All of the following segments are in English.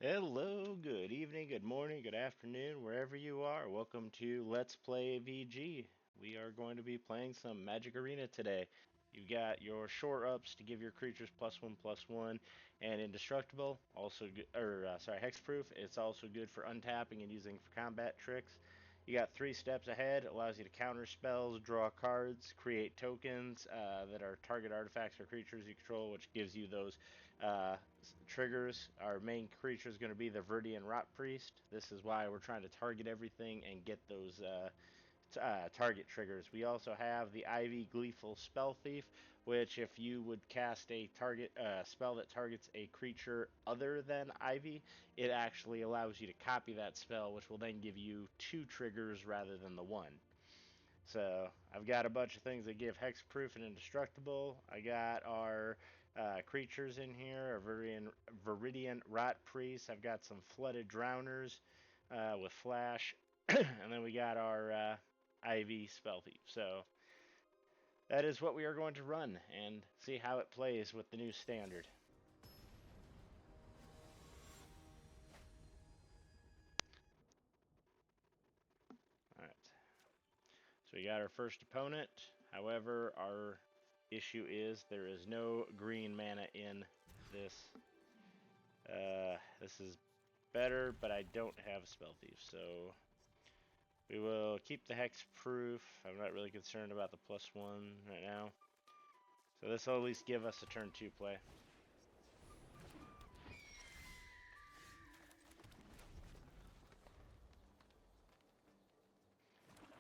Hello, good evening, good morning, good afternoon, wherever you are. Welcome to Let's Play VG. We are going to be playing some Magic Arena today. You've got your shore ups to give your creatures +1/+1 and indestructible. Also good, hexproof. It's also good for untapping and using for combat tricks. You got 3 steps ahead. Allows you to counter spells, draw cards, create tokens that are target artifacts or creatures you control, which gives you those triggers. Our main creature is going to be the Verdian Rot Priest. This is why we're trying to target everything and get those target triggers. We also have the Ivy Gleeful Spell Thief, which if you would cast a target spell that targets a creature other than Ivy, it actually allows you to copy that spell, which will then give you 2 triggers rather than the one. So I've got a bunch of things that give hexproof and indestructible. I got our creatures in here, a Viridian Rot Priest. I've got some Flooded Drowners with Flash. And then we got our Ivy Spell Thief. So that is what we are going to run and see how it plays with the new standard. Alright. So we got our first opponent. However, our issue is there is no green mana in this. This is better, but I don't have a Spell Thief, so we will keep the Hexproof. I'm not really concerned about the +1 right now. So this will at least give us a turn 2 play.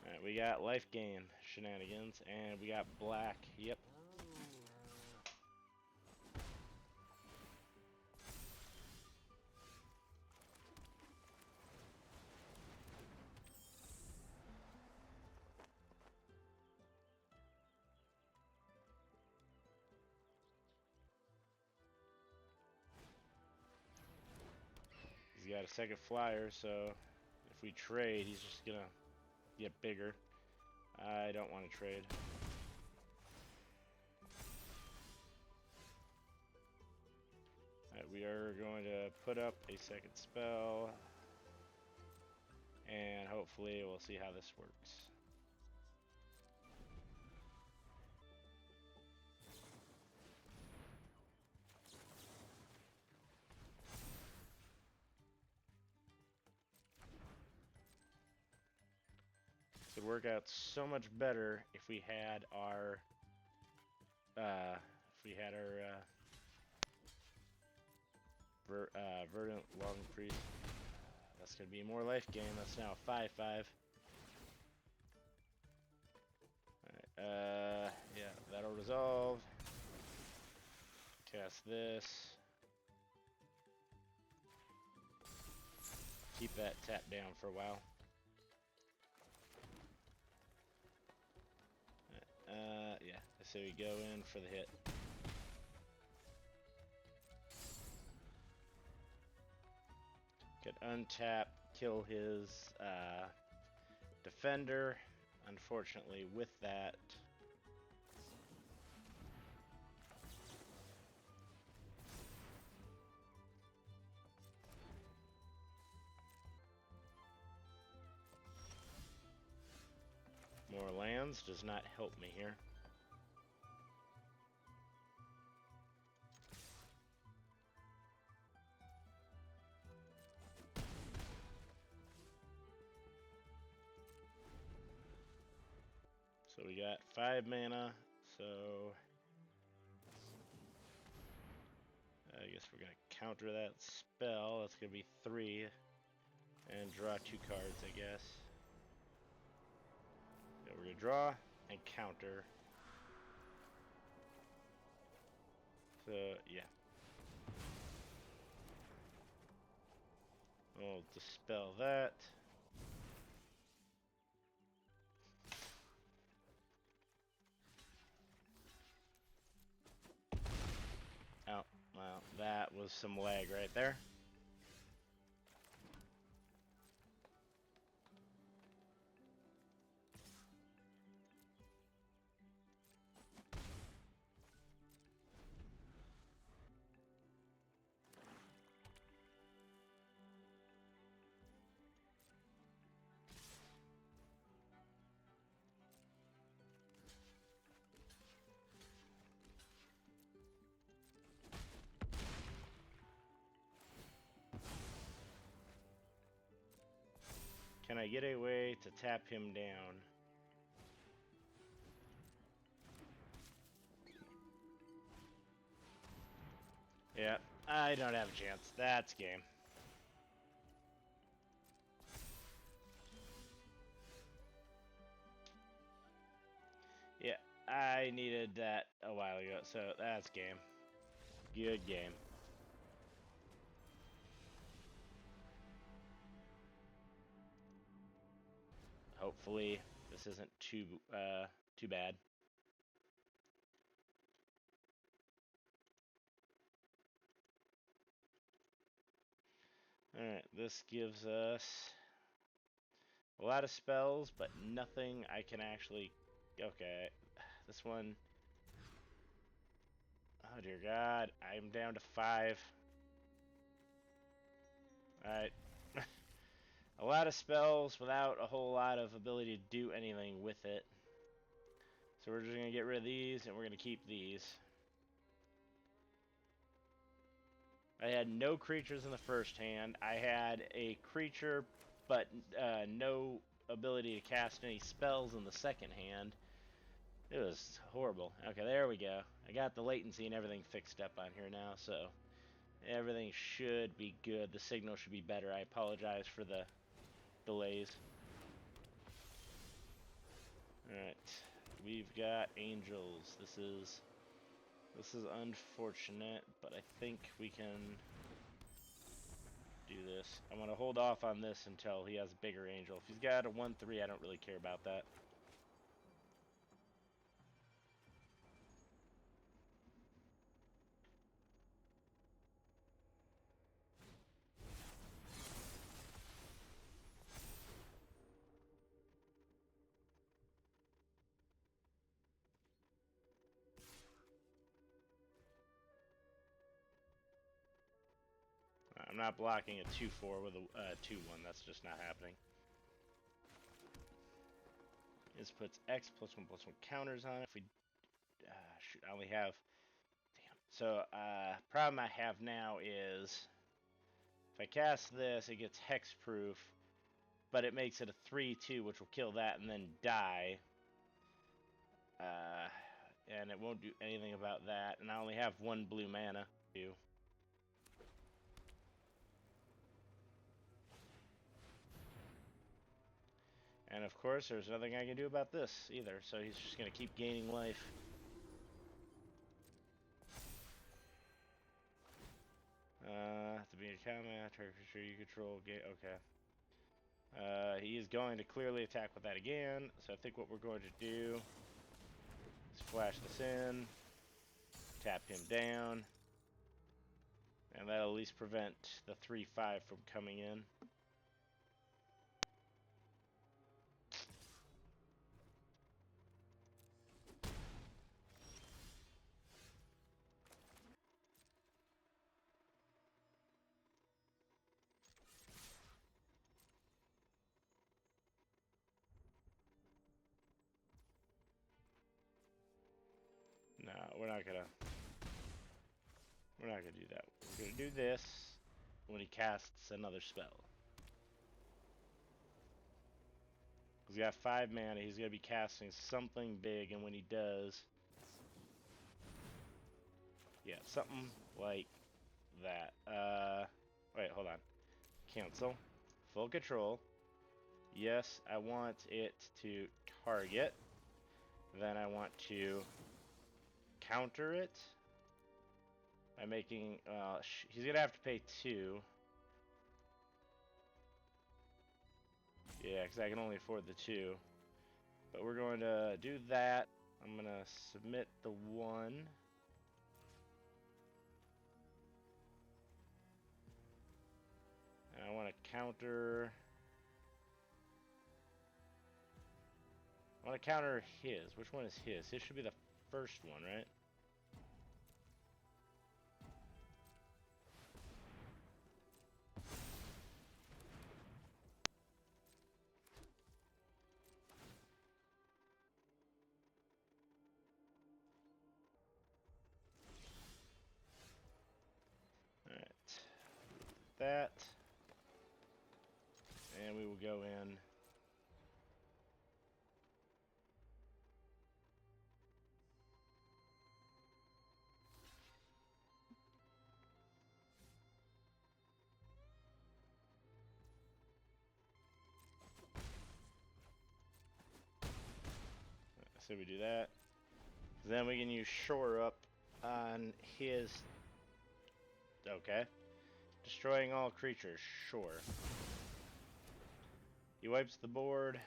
Alright, we got life gain shenanigans, and we got black. Yep. He's got a second flyer, so if we trade, he's just gonna get bigger. I don't want to trade. Alright, we are going to put up a second spell, and hopefully we'll see how this works. It would work out so much better if we had our uh, Verdant Long Priest. That's gonna be more life gain. That's now 5/5. Alright, yeah, that'll resolve. Cast this. Keep that tapped down for a while. Yeah, so we go in for the hit. Could untap, kill his defender. Unfortunately, with that, more lands does not help me here. So we got 5 mana, so I guess we're gonna counter that spell. That's gonna be 3, and draw 2 cards, I guess. Yeah, we're gonna draw and counter. So yeah, we'll dispel that. Oh, well, that was some lag right there. Can I get a way to tap him down? Yeah, I don't have a chance. That's game. Yeah, I needed that a while ago, so that's game. Good game. Hopefully, this isn't too bad. Alright, this gives us a lot of spells, but nothing I can actually... Okay, this one... Oh dear God, I'm down to 5. Alright. A lot of spells without a whole lot of ability to do anything with it. So we're just going to get rid of these, and we're going to keep these. I had no creatures in the first hand. I had a creature, but no ability to cast any spells in the second hand. It was horrible. Okay, there we go. I got the latency and everything fixed up on here now, so everything should be good. The signal should be better. I apologize for the delays. Alright, we've got angels. This is unfortunate, but I think we can do this. I'm going to hold off on this until he has a bigger angel. If he's got a 1-3, I don't really care about that. I'm not blocking a 2-4 with a 2-1. That's just not happening. This puts X +1/+1 counters on it. If we... shoot, I only have... Damn. So, problem I have now is... If I cast this, it gets hexproof, but it makes it a 3-2, which will kill that and then die. And it won't do anything about that. And I only have 1 blue mana, too. And of course, there's nothing I can do about this either, so he's just going to keep gaining life. To be in combat, target creature you control, okay. He is going to clearly attack with that again, so I think what we're going to do is flash this in, tap him down, and that'll at least prevent the 3-5 from coming in. No, we're not gonna do that. We're gonna do this when he casts another spell. He's got 5 mana, he's gonna be casting something big, and when he does... Yeah, something like that. Wait, hold on. Cancel. Full control. Yes, I want it to target. Then I want to counter it by making... he's gonna have to pay 2. Yeah, because I can only afford the 2. But we're going to do that. I'm gonna submit the 1. And I want to counter... I want to counter his. Which one is his? His should be the first one, right? Alright. That. and we will go in. So we do that. Then we can use Shore Up on his. Okay. Destroying all creatures, sure. He wipes the board.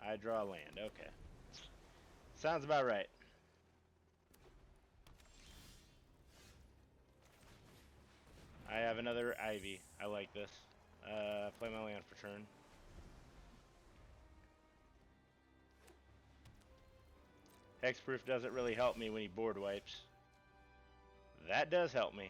I draw land, okay. Sounds about right. I have another Ivy. I like this. Play my land for turn. Hexproof doesn't really help me when he board wipes. That does help me.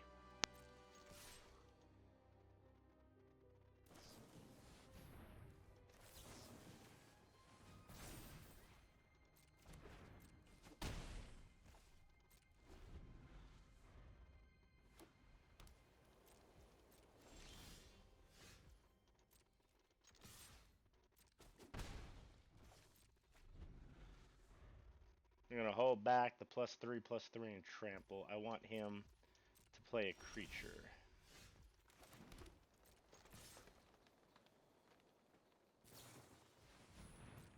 I'm going to hold back the +3/+3 and trample. I want him to play a creature.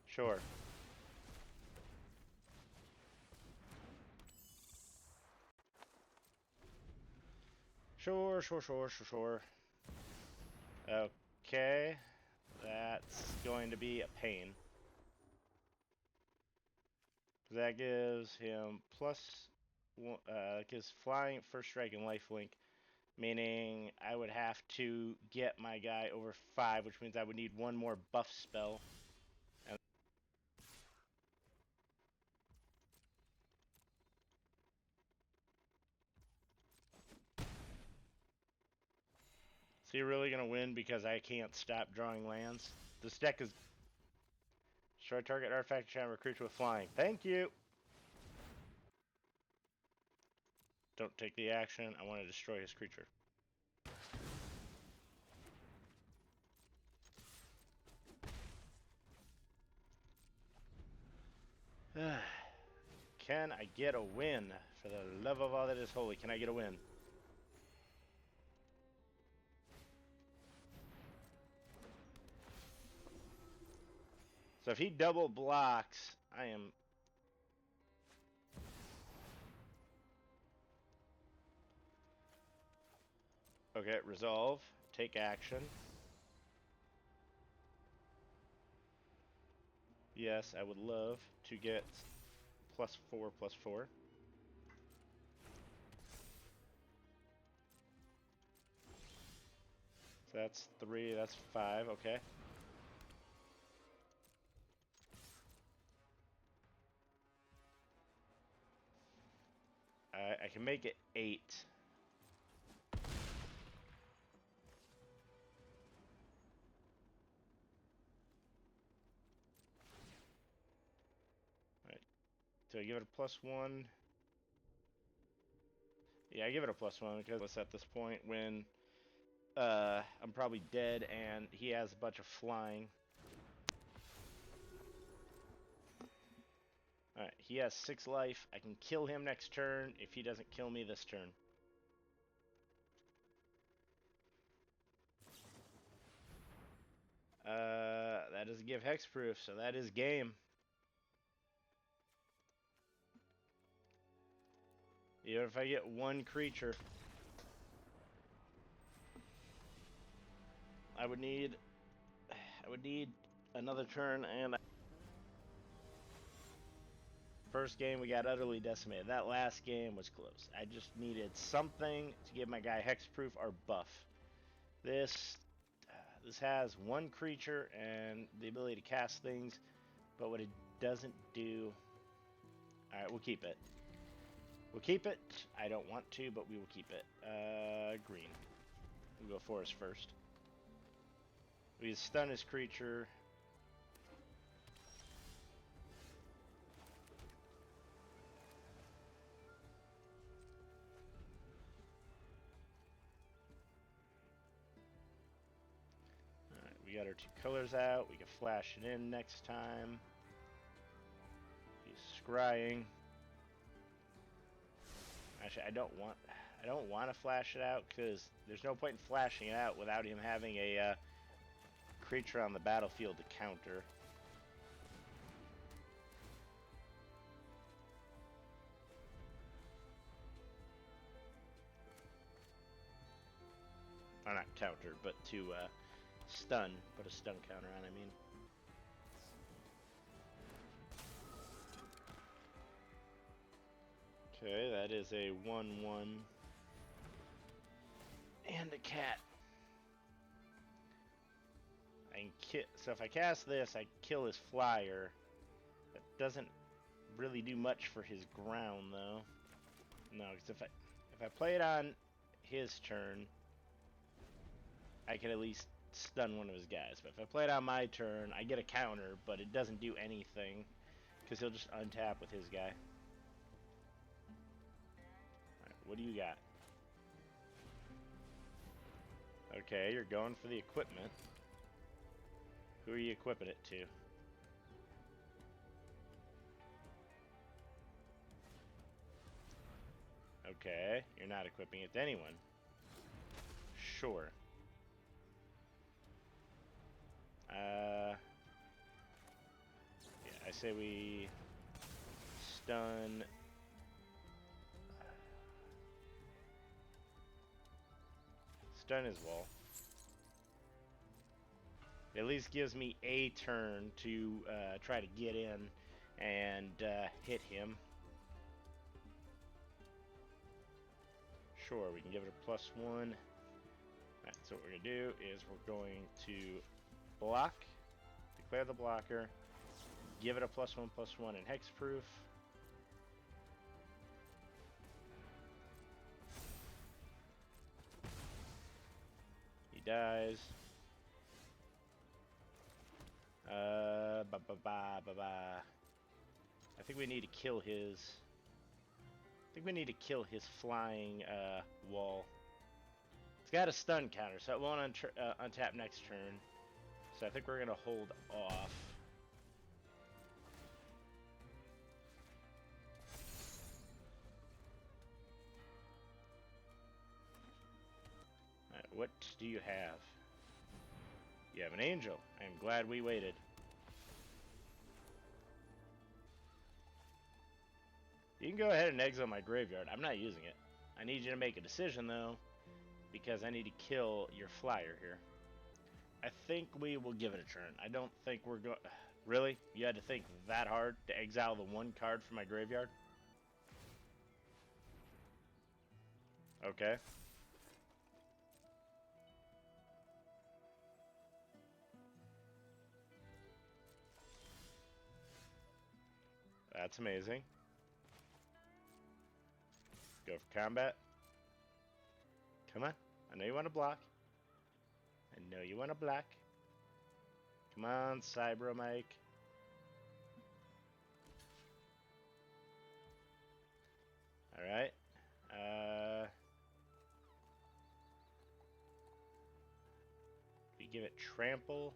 Sure. Sure. Okay. That's going to be a pain. That gives him gives flying, first strike, and lifelink, meaning I would have to get my guy over 5, which means I would need one more buff spell. And so you're really gonna win because I can't stop drawing lands. This deck is destroy target artifact enchantment creature with flying. Thank you. Don't take the action. I want to destroy his creature. Can I get a win? For the love of all that is holy, can I get a win? So if he double blocks, I am... Okay, resolve. Take action. Yes, I would love to get +4/+4. So that's 3, that's 5, okay. I can make it 8. Alright, so I give it a +1. Yeah, I give it a +1 because it's at this point when I'm probably dead and he has a bunch of flying. Alright, he has 6 life. I can kill him next turn if he doesn't kill me this turn. That doesn't give hexproof, so that is game. Even if I get one creature, I would need another turn, and first game we got utterly decimated. That last game was close. I just needed something to give my guy hexproof or buff. This has one creature and the ability to cast things, but what it doesn't do. All right, we'll keep it. We'll keep it. I don't want to, but we will keep it. Green. We'll go forest first. We stun his creature. we got our 2 colors out. We can flash it in next time. He's scrying. Actually, I don't want to flash it out because there's no point in flashing it out without him having a creature on the battlefield to counter. Or not counter, but to stun. Put a stun counter on, I mean. Okay, that is a 1/1. And a cat. So if I cast this, I kill his flyer. That doesn't really do much for his ground, though. No, because if I play it on his turn, I can at least stun one of his guys. But if I play it on my turn, I get a counter, but it doesn't do anything because he'll just untap with his guy. Alright, what do you got? Okay, you're going for the equipment. Who are you equipping it to? Okay, you're not equipping it to anyone. Sure. Yeah, I say we stun. Stun his wall. It at least gives me a turn to try to get in and hit him. Sure, we can give it a +1. Right, so what we're going to do is we're going to block, declare the blocker, give it a +1/+1 in hexproof. He dies. I think we need to kill his. I think we need to kill his flying wall. It's got a stun counter, so it won't untap next turn. So I think we're gonna hold off. Alright, what do you have? You have an angel. I am glad we waited. You can go ahead and exile my graveyard. I'm not using it. I need you to make a decision, though, because I need to kill your flyer here. I think we will give it a turn. I don't think we're going... Really? You had to think that hard to exile the 1 card from my graveyard? Okay. That's amazing. Go for combat. Come on. I know you want to block. I know you want to block. Come on, Cybro Mike. Alright. If you give it trample.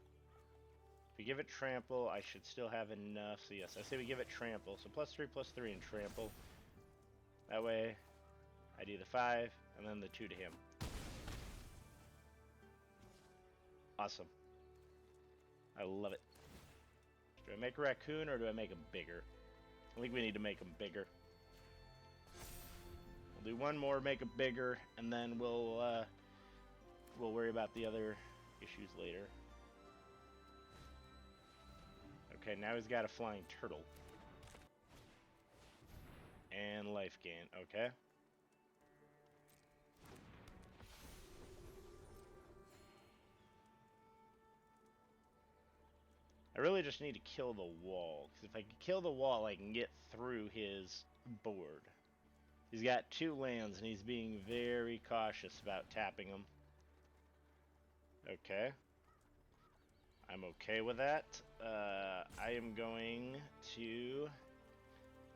If we give it trample, I should still have enough. So yes, I say we give it trample. So +3/+3 in trample. That way, I do the 5 and then the 2 to him. Awesome. I love it. Do I make a raccoon or do I make him bigger? I think we need to make him bigger. We'll do one more, make him bigger, and then we'll worry about the other issues later. Okay, now he's got a flying turtle. And life gain, okay. I really just need to kill the wall, because if I can kill the wall, I can get through his board. He's got 2 lands, and he's being very cautious about tapping them. Okay. I'm okay with that. I am going to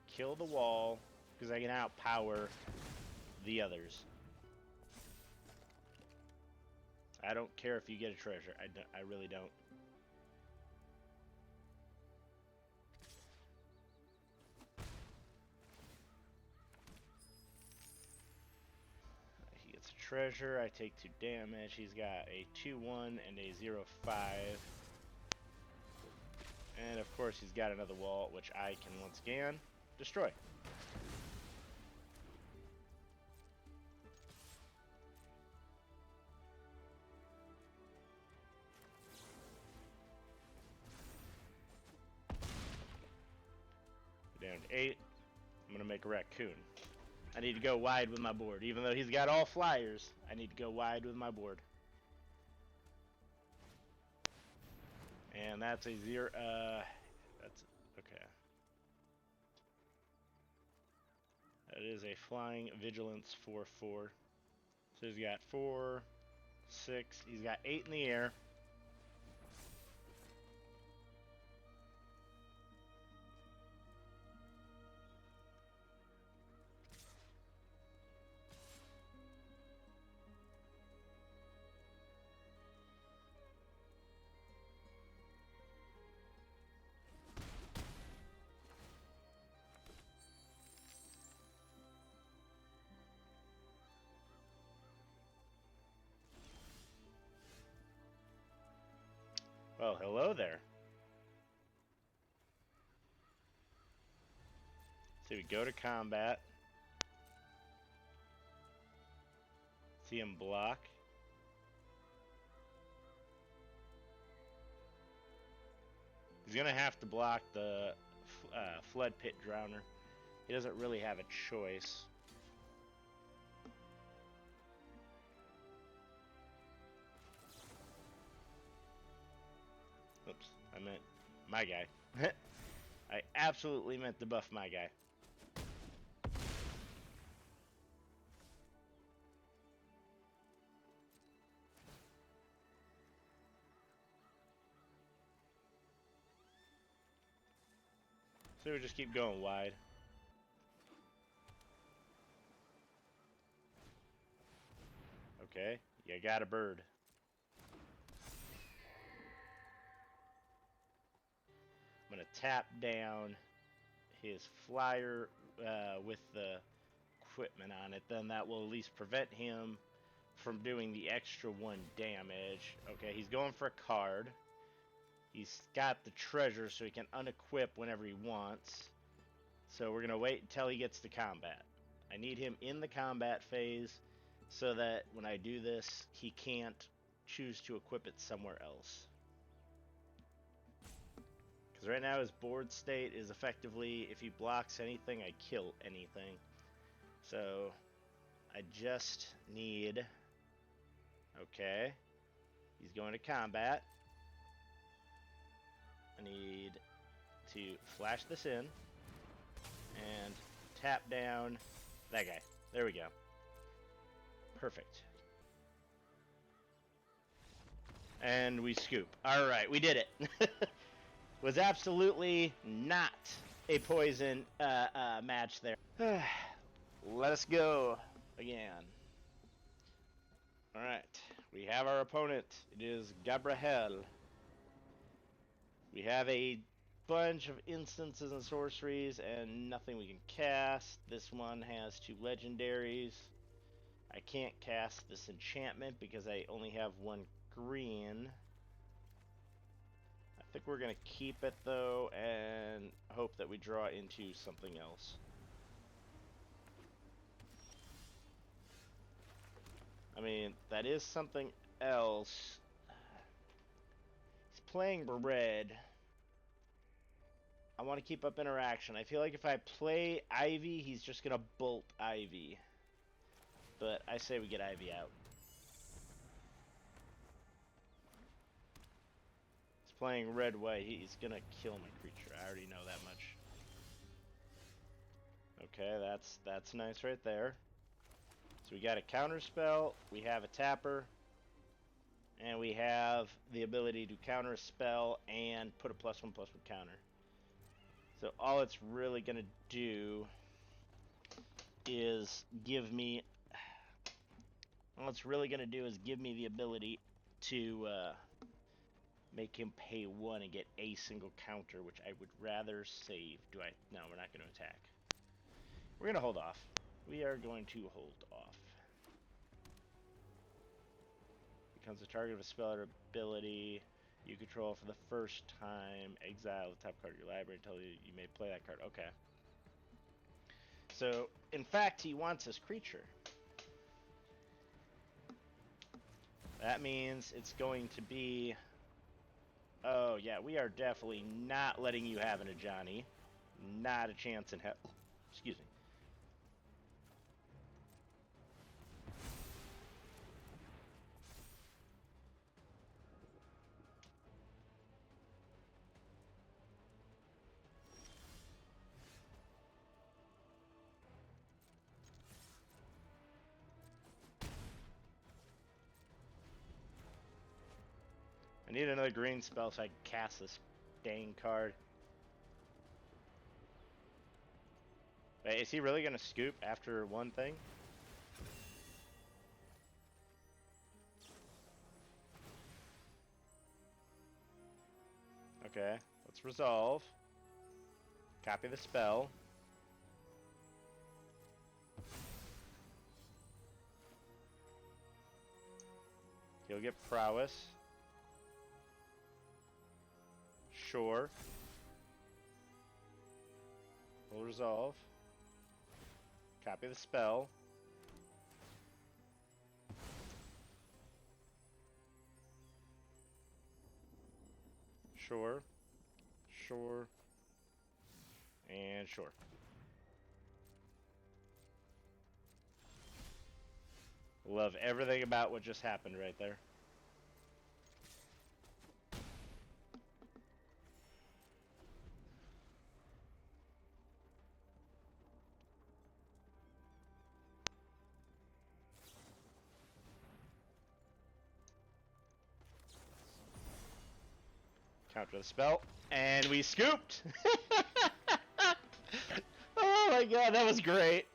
kill the wall, because I can outpower the others. I don't care if you get a treasure. I really don't. He gets a treasure. I take 2 damage. He's got a 2-1 and a 0-5. And of course he's got another wall, which I can once again destroy. Down to 8. I'm gonna make a raccoon. I need to go wide with my board. Even though he's got all flyers, I need to go wide with my board. And that's a 0. That's okay. That is a flying vigilance 4/4. So he's got 4, 6. He's got 8 in the air. Well, hello there. So we go to combat. See him block. He's gonna have to block the Flood Pit Drowner. He doesn't really have a choice. Oops, I meant my guy. I absolutely meant to buff my guy. So we just keep going wide. Okay, you got a bird. I'm gonna tap down his flyer with the equipment on it. Then that will at least prevent him from doing the extra 1 damage. Okay, he's going for a card. He's got the treasure so he can unequip whenever he wants. So we're gonna wait until he gets to combat. I need him in the combat phase so that when I do this, he can't choose to equip it somewhere else. Because right now his board state is effectively, if he blocks anything, I kill anything. So I just need... Okay. He's going to combat. I need to flash this in and tap down that guy. There we go. Perfect. And we scoop. Alright, we did it. Was absolutely not a poison match there. Let us go again. Alright, we have our opponent. It is Gabrahel. We have a bunch of instances and sorceries and nothing we can cast. This one has 2 legendaries. I can't cast this enchantment because I only have 1 green. I think we're going to keep it though and hope that we draw into something else. I mean, that is something else. He's playing red. I want to keep up interaction. I feel like if I play Ivy, he's just going to bolt Ivy. But I say we get Ivy out. He's playing red white. He's going to kill my creature. I already know that much. Okay, that's nice right there. So we got a counter spell. We have a tapper. And we have the ability to counter a spell and put a +1/+1 counter. So all it's really going to do is give me... All it's really going to do is give me the ability to make him pay 1 and get a single counter, which I would rather save. Do I? No, we're not going to attack. We're going to hold off. We are going to hold off. Becomes a target of a spell or ability you control for the first time. Exile the top card of your library until you may play that card. Okay. So, in fact, he wants his creature. That means it's going to be... Oh, yeah, we are definitely not letting you have an Ajani. Not a chance in hell. Excuse me. I need another green spell so I can cast this dang card. Wait, is he really going to scoop after one thing? Okay, let's resolve. Copy the spell. He'll get prowess. Sure. We'll resolve. Copy the spell. Sure. Sure. And sure. Love everything about what just happened right there. Counter the spell. And we scooped! Oh my god, that was great!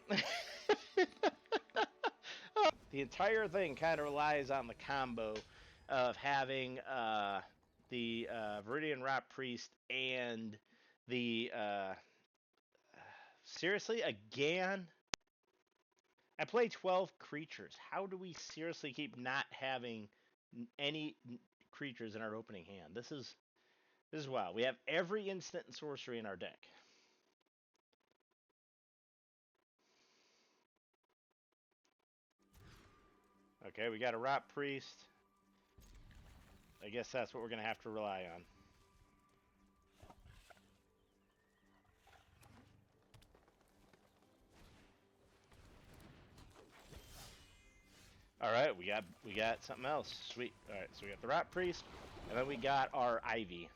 The entire thing kind of relies on the combo of having the Viridian Rot Priest and the... seriously? Again? I play 12 creatures. How do we seriously keep not having any creatures in our opening hand? This is wild. We have every instant and sorcery in our deck. Okay, we got a Rot Priest. I guess that's what we're going to have to rely on. All right, we got something else. Sweet. All right, so we got the Rot Priest, and then we got our Ivy,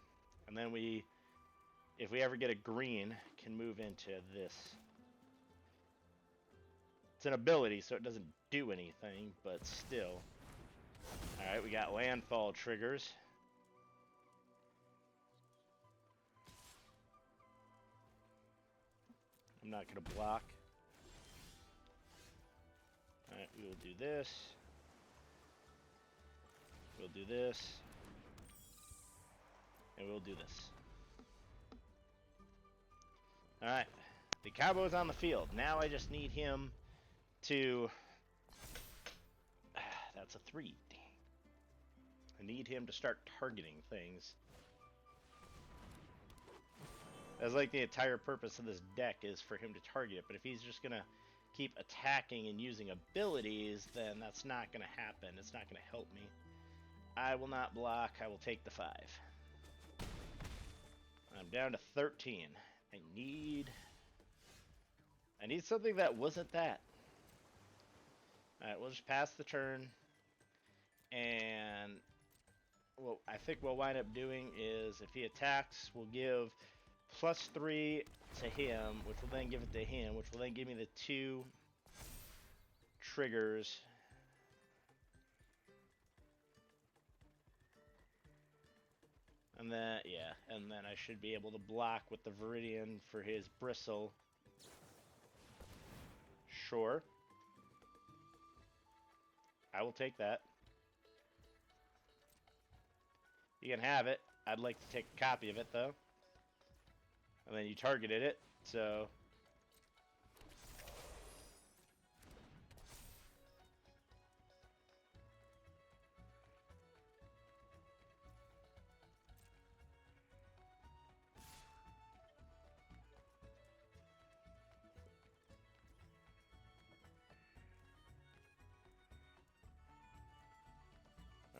and then we, if we ever get a green, can move into this. It's an ability, so it doesn't do anything, but still. All right, we got landfall triggers. I'm not gonna block. All right, we will do this. We'll do this. And we'll do this. Alright. The cowboy is on the field. Now I just need him to... That's a 3. Dang. I need him to start targeting things. That's like the entire purpose of this deck is for him to target it. But if he's just going to keep attacking and using abilities, then that's not going to happen. It's not going to help me. I will not block. I will take the 5. I'm down to 13. I need something that wasn't that. Alright, we'll just pass the turn. And what I think we'll wind up doing is if he attacks, we'll give +3 to him, which will then give it to him, which will then give me the 2 triggers. And then, yeah, and then I should be able to block with the Viridian for his bristle. Sure. I will take that. You can have it. I'd like to take a copy of it, though. And then you targeted it, so...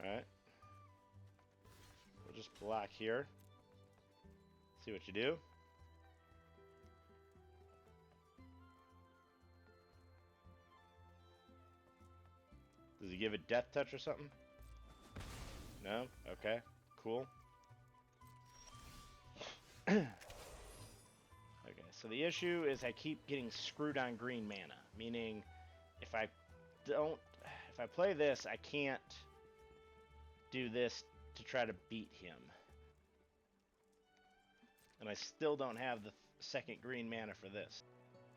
Alright. We'll just block here. See what you do. Does he give it death touch or something? No? Okay. Cool. Okay, so the issue is I keep getting screwed on green mana. Meaning, if I play this, I can't do this to try to beat him. And I still don't have the second green mana for this.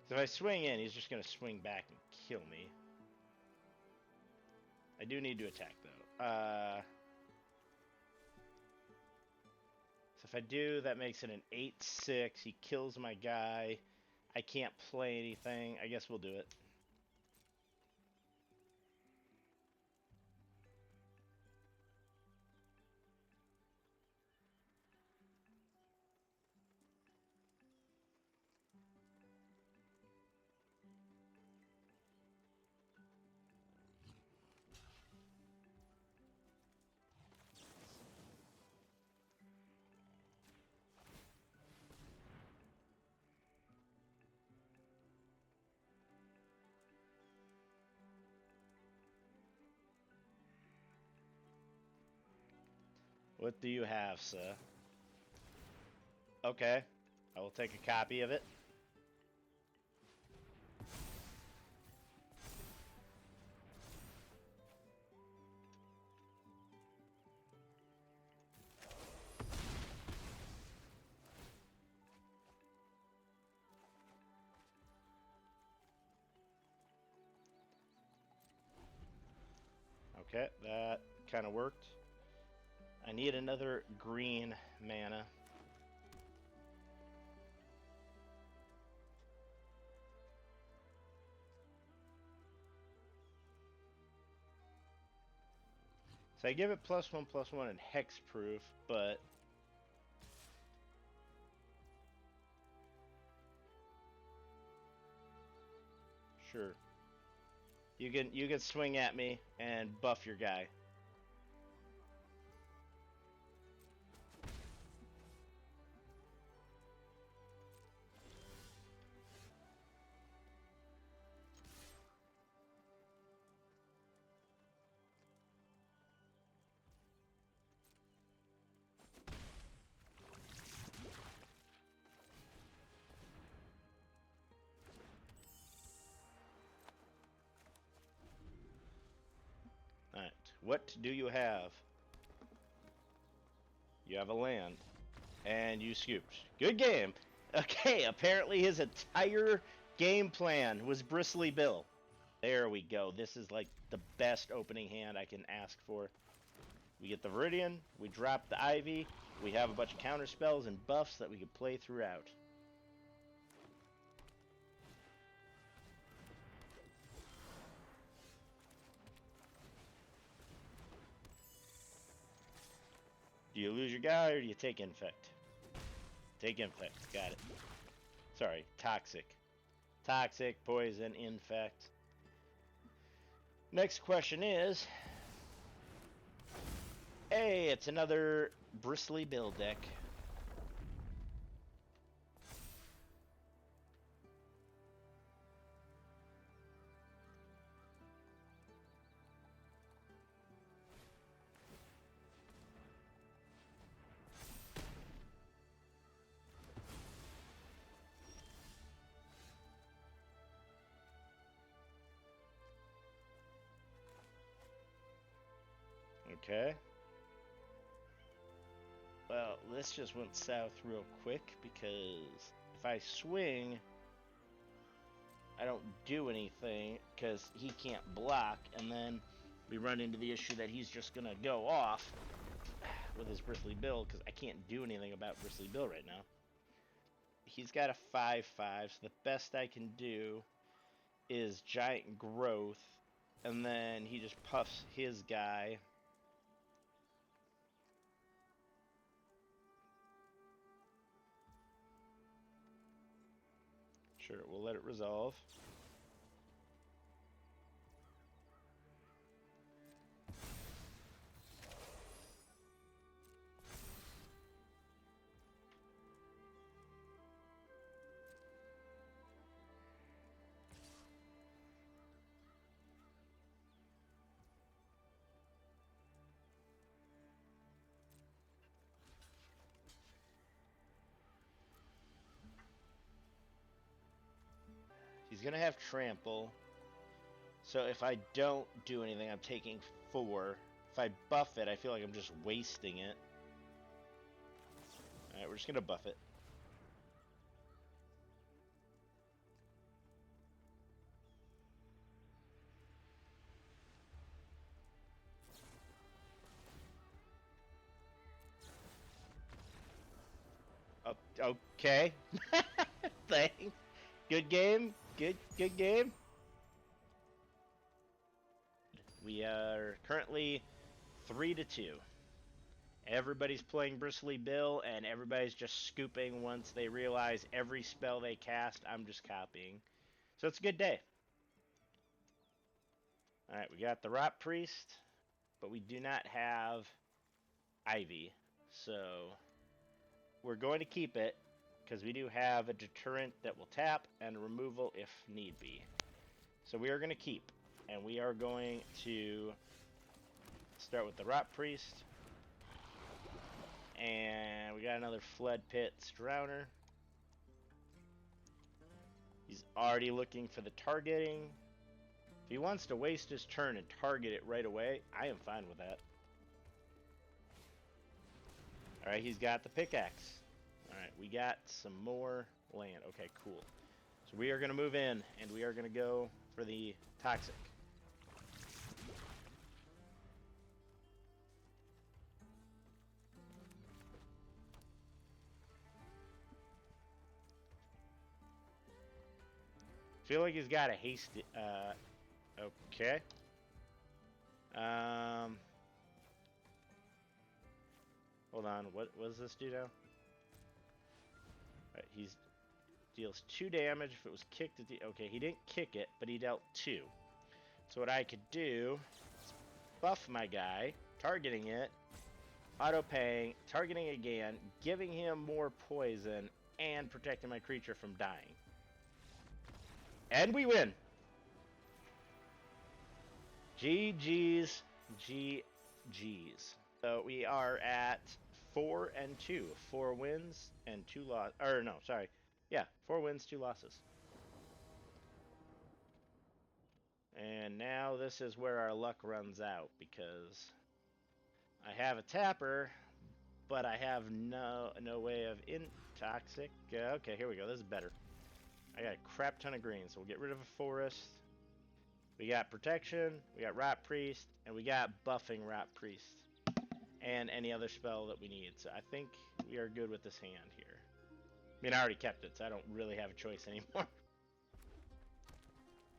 So if I swing in, he's just going to swing back and kill me. I do need to attack, though. So if I do, that makes it an 8-6. He kills my guy. I can't play anything. I guess we'll do it. What do you have, sir? Okay. I will take a copy of it. Okay, that kind of worked. I need another green mana. So I give it +1/+1 and hexproof, but sure. You can swing at me and buff your guy. Alright, what do you have? You have a land. And you scooped. Good game. Okay, apparently his entire game plan was Bristly Bill. There we go. This is like the best opening hand I can ask for. We get the Viridian, we drop the Ivy, we have a bunch of counter spells and buffs that we can play throughout. Do you lose your guy or do you take Infect? Take Infect. Got it. Sorry, Toxic. Toxic, Poison, Infect. Next question is... Hey, it's another Bristly Bill deck. Okay. Well, this just went south real quick because if I swing, I don't do anything because he can't block, and then we run into the issue that he's just going to go off. with his Bristly Bill because I can't do anything about Bristly Bill right now. He's got a 5/5, so the best I can do is Giant Growth, and then he just puffs his guy. Sure, we'll let it resolve. He's going to have Trample. So if I don't do anything, I'm taking 4. If I buff it, I feel like I'm just wasting it. Alright, we're just going to buff it. Oh, okay. Thanks. Good game. Good game. We are currently 3-2. Everybody's playing Bristly Bill, and everybody's just scooping once they realize every spell they cast, I'm just copying. So it's a good day. Alright, we got the Rot Priest, but we do not have Ivy. So we're going to keep it, because we do have a deterrent that will tap, and a removal if need be. So we are going to keep, and we are going to start with the Rot Priest. And we got another Flood Pits Drowner. He's already looking for the targeting. If he wants to waste his turn and target it right away, I am fine with that. Alright, he's got the pickaxe. Alright, we got some more land. Okay, cool. So we are going to move in, and we are going to go for the Toxic. Feel like he's got a haste. Okay. Hold on. What does this do now? Alright, he's deals 2 damage if it was kicked at the. Okay, he didn't kick it, but he dealt 2. So what I could do is buff my guy, targeting it, auto-paying, targeting again, giving him more poison, and protecting my creature from dying. And we win! GG's. GG's. So we are at 4-2. 4 wins and 2 losses. Or no, sorry. Yeah, 4 wins, 2 losses. And now this is where our luck runs out, because I have a tapper, but I have no way of toxic. Okay, here we go. This is better. I got a crap ton of green, so we'll get rid of a forest. We got protection, we got Rot Priest, and we got buffing Rot Priest. And any other spell that we need. So I think we are good with this hand here. I mean, I already kept it, so I don't really have a choice anymore.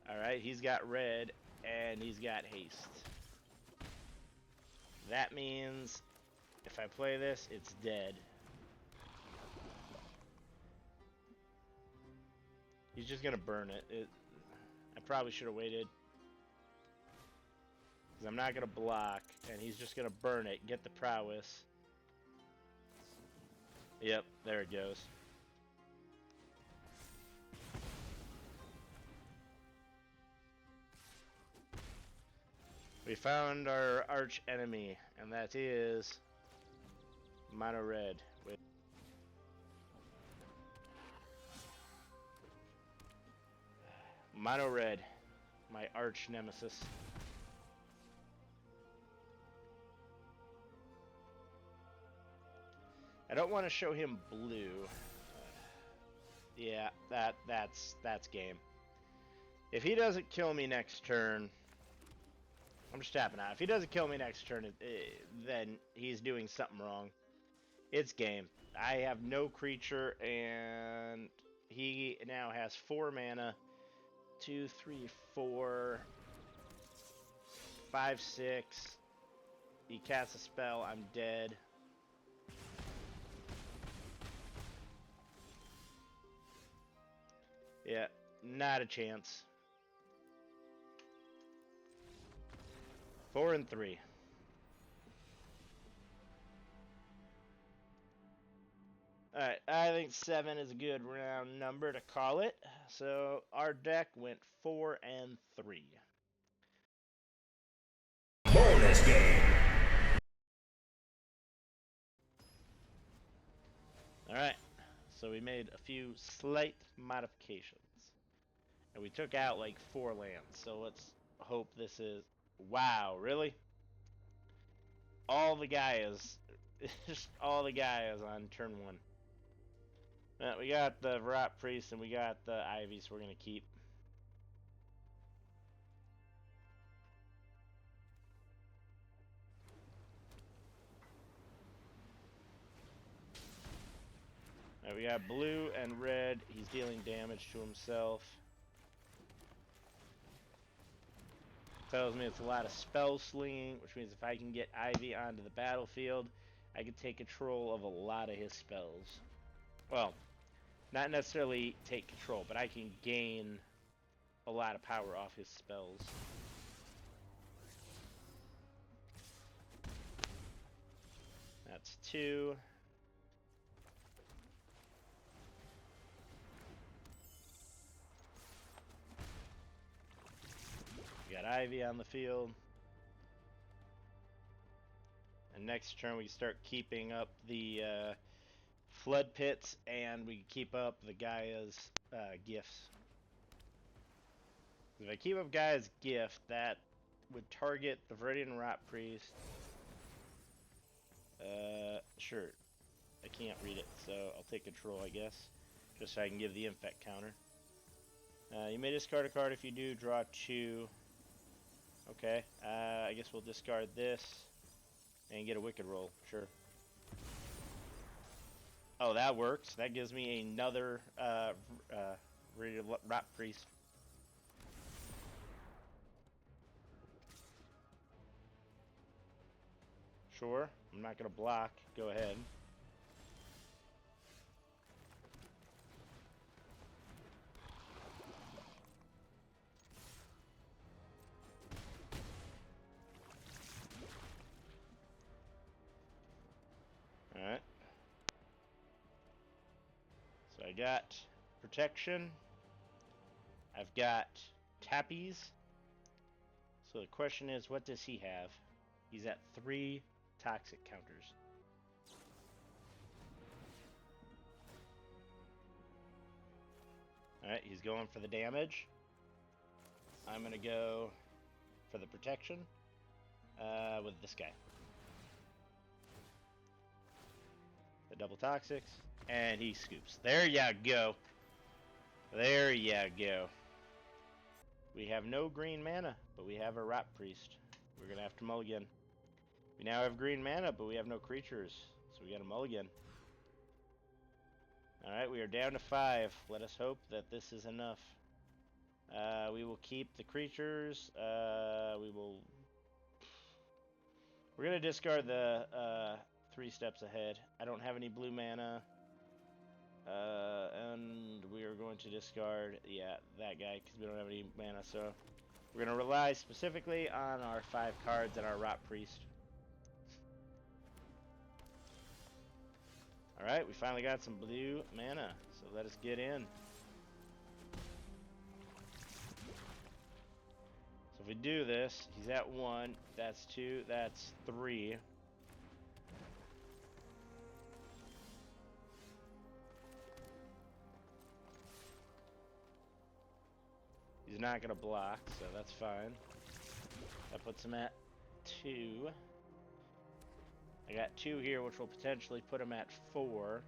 Alright, he's got red, and he's got haste. That means if I play this, it's dead. He's just gonna burn it. I probably should have waited. Because I'm not gonna block, and he's just gonna burn it, get the prowess. Yep, there it goes. We found our arch enemy, and that is Mono Red. Mono Red, my arch nemesis. I don't want to show him blue. Yeah, that's game. If he doesn't kill me next turn, I'm just tapping out. If he doesn't kill me next turn, then he's doing something wrong. It's game. I have no creature, and he now has 4 mana. 2, 3, 4, 5, 6. He casts a spell. I'm dead. Yeah, not a chance. 4 and 3. Alright, I think 7 is a good round number to call it. So our deck went 4 and 3. Bonus game. Alright, so we made a few slight modifications. And we took out like 4 lands, so let's hope this is... Wow, really? All the Gaias, just all the Gaias on turn 1. We got the Varrock Priest and we got the Ivy, so we're going to keep. Right, we got blue and red. He's dealing damage to himself. Tells me it's a lot of spell slinging, which means if I can get Ivy onto the battlefield, I can take control of a lot of his spells. Well, not necessarily take control, but I can gain a lot of power off his spells. That's 2. We got Ivy on the field. And next turn we start keeping up the Flood Pits, and we keep up the Gaia's gifts. If I keep up Gaia's gift, that would target the Viridian Rot Priest. Sure. I can't read it, so I'll take control, I guess. Just so I can give the infect counter. You may discard a card. If you do, draw 2. Okay, I guess we'll discard this and get a Wicked roll. Sure. Oh, that works. That gives me another Rot Priest. Sure. I'm not going to block. Go ahead. Alright. So I got protection. I've got tappies. So the question is, what does he have? He's at 3 toxic counters. Alright, he's going for the damage. I'm going to go for the protection with this guy. The double toxics. And he scoops. There you go. There you go. We have no green mana, but we have a Rot Priest. We're going to have to mulligan. We now have green mana, but we have no creatures. So we got to mulligan. Alright, we are down to 5. Let us hope that this is enough. We will keep the creatures. We're going to discard the 3 steps ahead. I don't have any blue mana. And we are going to discard, yeah, that guy, because we don't have any mana. So we're going to rely specifically on our 5 cards and our Rot Priest. Alright, we finally got some blue mana, so let us get in. So if we do this, he's at 1, that's 2, that's 3. He's not going to block, so that's fine. That puts him at 2. I got 2 here, which will potentially put him at 4.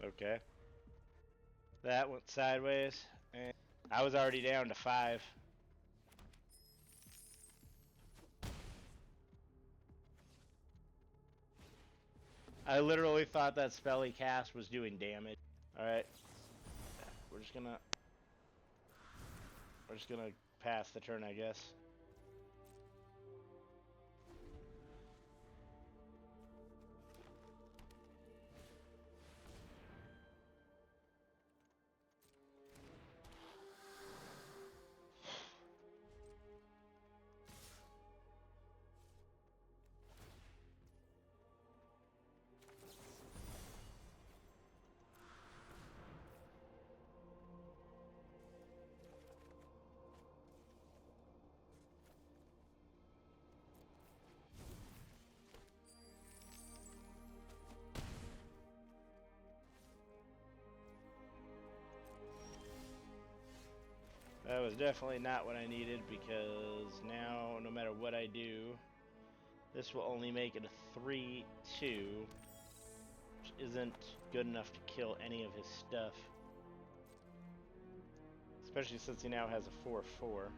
Okay. That went sideways, and I was already down to 5. I literally thought that spell he cast was doing damage. Alright. We're just gonna pass the turn, I guess. That was definitely not what I needed, because now, no matter what I do, this will only make it a 3-2, which isn't good enough to kill any of his stuff. Especially since he now has a 4-4.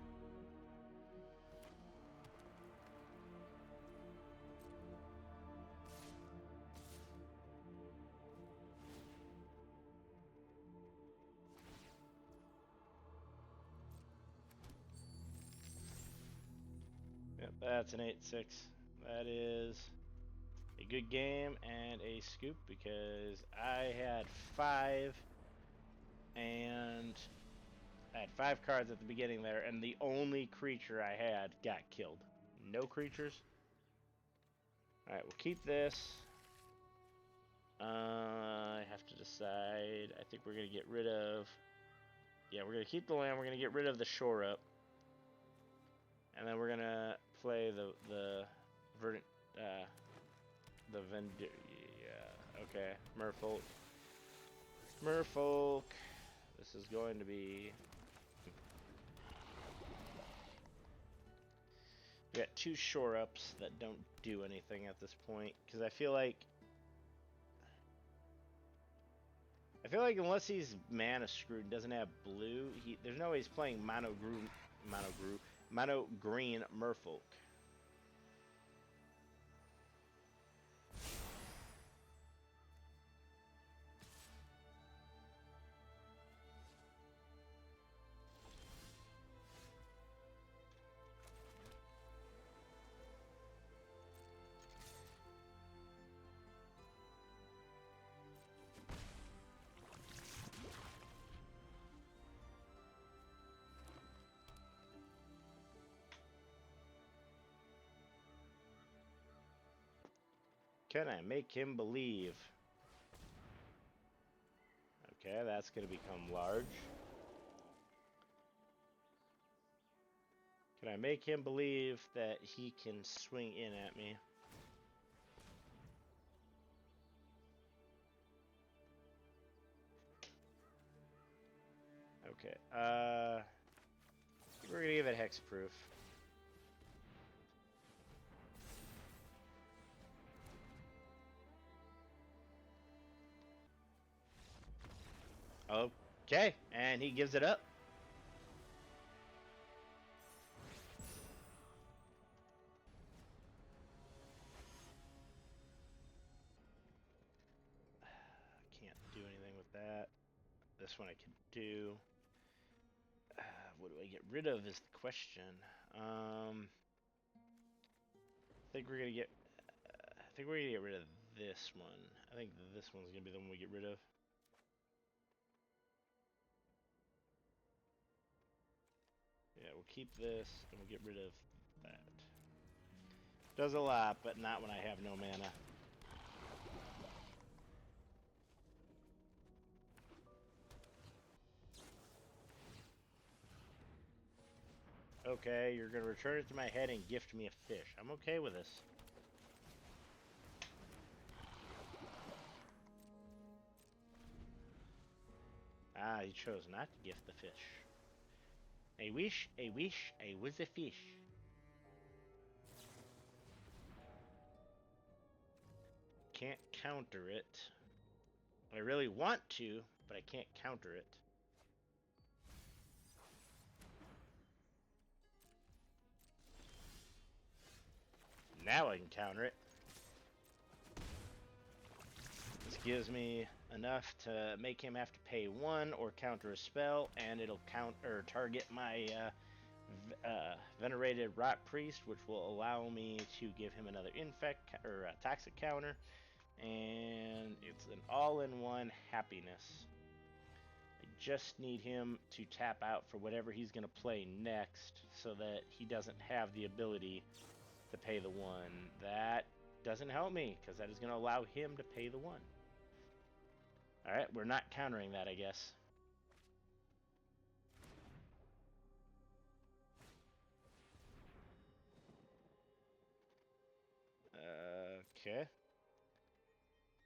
Yep, that's an 8-6. That is a good game and a scoop, because I had 5 and I had 5 cards at the beginning there, and the only creature I had got killed. No creatures. Alright, we'll keep this. I have to decide. I think we're going to get rid of... Yeah, we're going to keep the land. We're going to get rid of the shore up. And then we're going to play the verdant... the yeah, okay. Merfolk. Merfolk. This is going to be... We got 2 shore ups that don't do anything at this point, because I feel like unless he's mana screwed and doesn't have blue, there's no way he's playing mono green Merfolk. Can I make him believe? Okay, that's going to become large. Can I make him believe that he can swing in at me? Okay, we're going to give it hexproof. Okay, and he gives it up. Can't do anything with that. This one I can do. What do I get rid of is the question. I think we're gonna get. I think we're gonna get rid of this one. I think this one's gonna be the one we get rid of. Yeah, we'll keep this and we'll get rid of that. Does a lot, but not when I have no mana. Okay, you're gonna return it to my head and gift me a fish. I'm okay with this. Ah, he chose not to gift the fish. I wish I was a fish. Can't counter it. I really want to, but I can't counter it. Now I can counter it. This gives me enough to make him have to pay 1 or counter a spell, and it'll target my Venerated Rot Priest, which will allow me to give him another infect or toxic counter, and it's an all-in-one happiness. I just need him to tap out for whatever he's going to play next, so that he doesn't have the ability to pay the 1. That doesn't help me, because that is going to allow him to pay the 1. Alright, we're not countering that, I guess. Okay.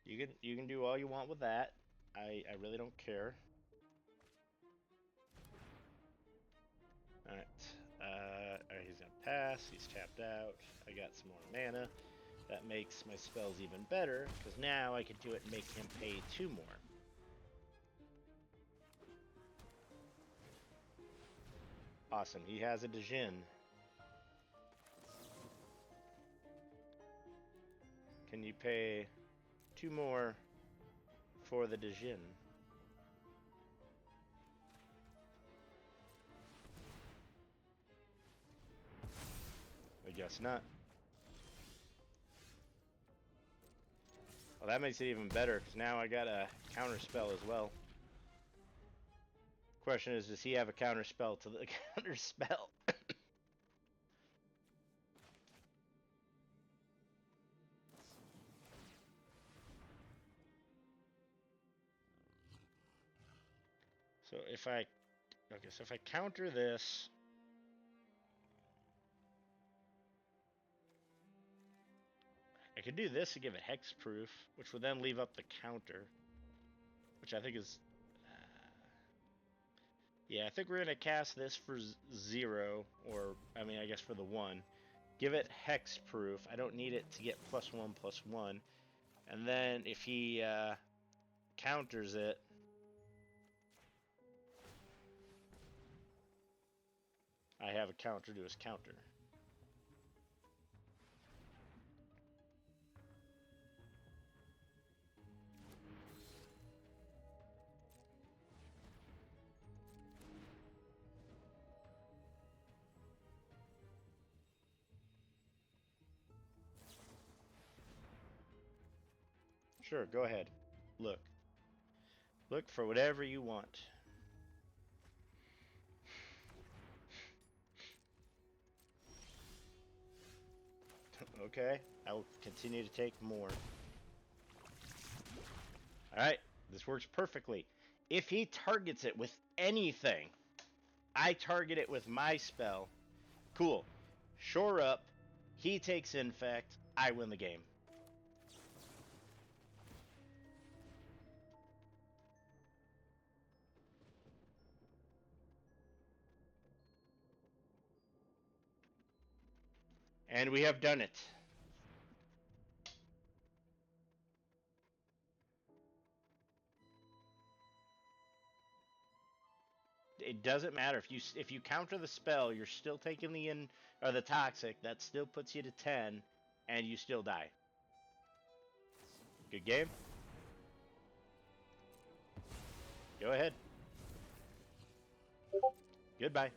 You can do all you want with that. I really don't care. Alright. Alright, he's gonna pass. He's tapped out. I got some more mana. That makes my spells even better, because now I can do it and make him pay 2 more. Awesome. He has a Djinn. Can you pay 2 more for the Djinn? I guess not. Well, that makes it even better, because now I got a counter spell as well. Question is, does he have a counter spell to the counter spell? So if I counter this, I could do this to give it hexproof, which would then leave up the counter, which I think is, yeah, I think we're gonna cast this for 0, or I mean, I guess for the 1. Give it hexproof. I don't need it to get +1/+1, and then if he counters it, I have a counter to his counter. Sure, go ahead. Look. Look for whatever you want. Okay, I will continue to take more. Alright, this works perfectly. If he targets it with anything, I target it with my spell. Cool. Shore up, he takes infect, I win the game. And we have done it. It doesn't matter if you counter the spell, you're still taking the toxic. That still puts you to 10, and you still die. Good game. Go ahead. Goodbye.